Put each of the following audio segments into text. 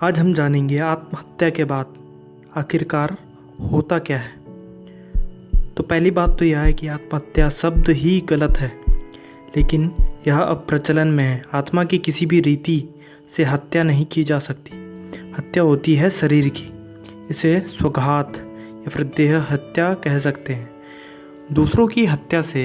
आज हम जानेंगे आत्महत्या के बाद आखिरकार होता क्या है। तो पहली बात तो यह है कि आत्महत्या शब्द ही गलत है, लेकिन यह अब प्रचलन में है। आत्मा की किसी भी रीति से हत्या नहीं की जा सकती। हत्या होती है शरीर की। इसे स्वघात या फिर देह हत्या कह सकते हैं। दूसरों की हत्या से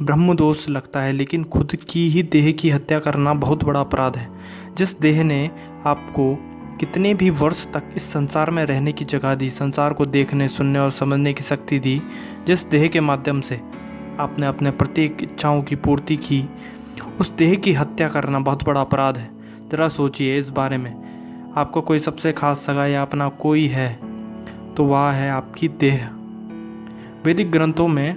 ब्रह्मदोष लगता है, लेकिन खुद की ही देह की हत्या करना बहुत बड़ा अपराध है। जिस देह ने आपको कितने भी वर्ष तक इस संसार में रहने की जगह दी, संसार को देखने, सुनने और समझने की शक्ति दी, जिस देह के माध्यम से आपने अपने प्रत्येक इच्छाओं की पूर्ति की, उस देह की हत्या करना बहुत बड़ा अपराध है। ज़रा सोचिए इस बारे में। आपको कोई सबसे खास सगा या अपना कोई है तो वह है आपकी देह। वैदिक ग्रंथों में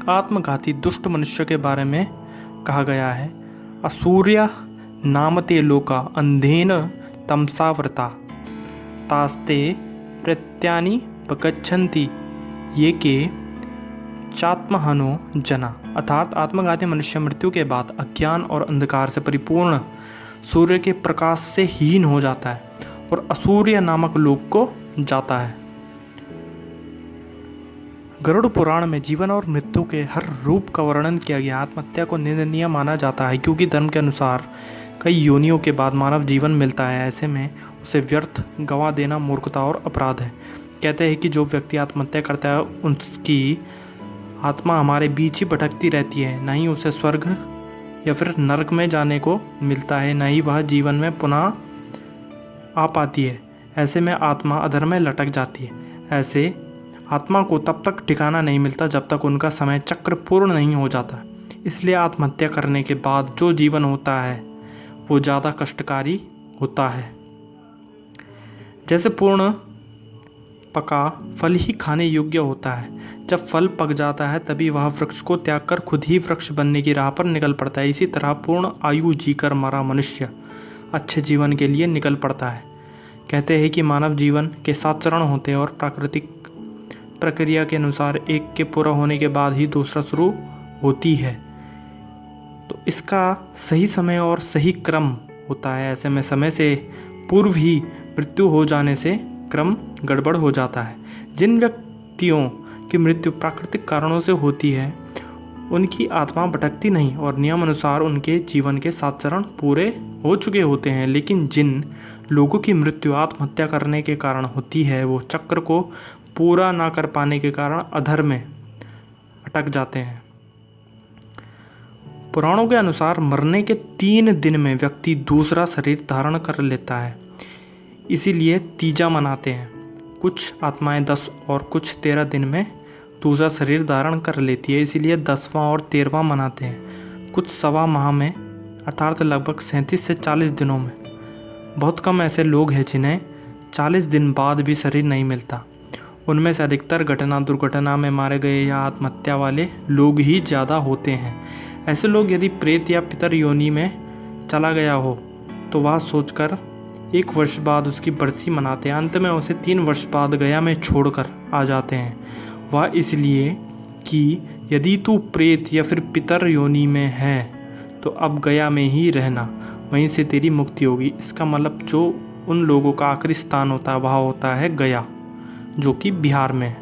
आत्मघाती दुष्ट मनुष्य के बारे में कहा गया है, असूर्या नामते लोका अंधेन तमसावृता तास्ते प्रत्यानि पगच्छन्ति ये के चात्महनो जना। अर्थात आत्मघाती मनुष्य मृत्यु के बाद अज्ञान और अंधकार से परिपूर्ण सूर्य के प्रकाश से हीन हो जाता है और असूर्य नामक लोक को जाता है। गरुड़ पुराण में जीवन और मृत्यु के हर रूप का वर्णन किया गया। आत्महत्या को निंदनीय माना जाता है, क्योंकि धर्म के अनुसार कई योनियों के बाद मानव जीवन मिलता है। ऐसे में उसे व्यर्थ गंवा देना मूर्खता और अपराध है। कहते हैं कि जो व्यक्ति आत्महत्या करता है उसकी आत्मा हमारे बीच ही भटकती रहती है। न ही उसे स्वर्ग या फिर नरक में जाने को मिलता है, न ही वह जीवन में पुनः आ पाती है। ऐसे में आत्मा अधर में लटक जाती है। ऐसे आत्मा को तब तक ठिकाना नहीं मिलता जब तक उनका समय चक्र पूर्ण नहीं हो जाता। इसलिए आत्महत्या करने के बाद जो जीवन होता है वो ज़्यादा कष्टकारी होता है। जैसे पूर्ण पका फल ही खाने योग्य होता है। जब फल पक जाता है तभी वह वृक्ष को त्याग कर खुद ही वृक्ष बनने की राह पर निकल पड़ता है। इसी तरह पूर्ण आयु जीकर मरा मनुष्य अच्छे जीवन के लिए निकल पड़ता है। कहते हैं कि मानव जीवन के 7 चरण होते हैं और प्राकृतिक प्रक्रिया के अनुसार एक के पूरा होने के बाद ही दूसरा शुरू होती है। तो इसका सही समय और सही क्रम होता है। ऐसे में समय से पूर्व ही मृत्यु हो जाने से क्रम गड़बड़ हो जाता है। जिन व्यक्तियों की मृत्यु प्राकृतिक कारणों से होती है उनकी आत्मा भटकती नहीं और नियम अनुसार उनके जीवन के 7 चरण पूरे हो चुके होते हैं। लेकिन जिन लोगों की मृत्यु आत्महत्या करने के कारण होती है वो चक्र को पूरा ना कर पाने के कारण अधर में अटक जाते हैं। पुराणों के अनुसार मरने के 3 दिन में व्यक्ति दूसरा शरीर धारण कर लेता है, इसीलिए तीजा मनाते हैं। कुछ आत्माएं 10 और कुछ 13 दिन में दूसरा शरीर धारण कर लेती है, इसीलिए 10वां और 13वां मनाते हैं। कुछ सवा माह में अर्थात लगभग 37 से 40 दिनों में। बहुत कम ऐसे लोग हैं जिन्हें 40 दिन बाद भी शरीर नहीं मिलता। उनमें से अधिकतर दुर्घटना में मारे गए या आत्महत्या वाले लोग ही ज़्यादा होते हैं। ऐसे लोग यदि प्रेत या पितर योनि में चला गया हो तो वह सोचकर 1 वर्ष बाद उसकी बरसी मनाते हैं। अंत में उसे 3 वर्ष बाद गया में छोड़कर आ जाते हैं। वह इसलिए कि यदि तू प्रेत या फिर पितर योनि में है तो अब गया में ही रहना, वहीं से तेरी मुक्ति होगी। इसका मतलब जो उन लोगों का आखिरी स्थान होता है वह होता है गया, जो कि बिहार में है।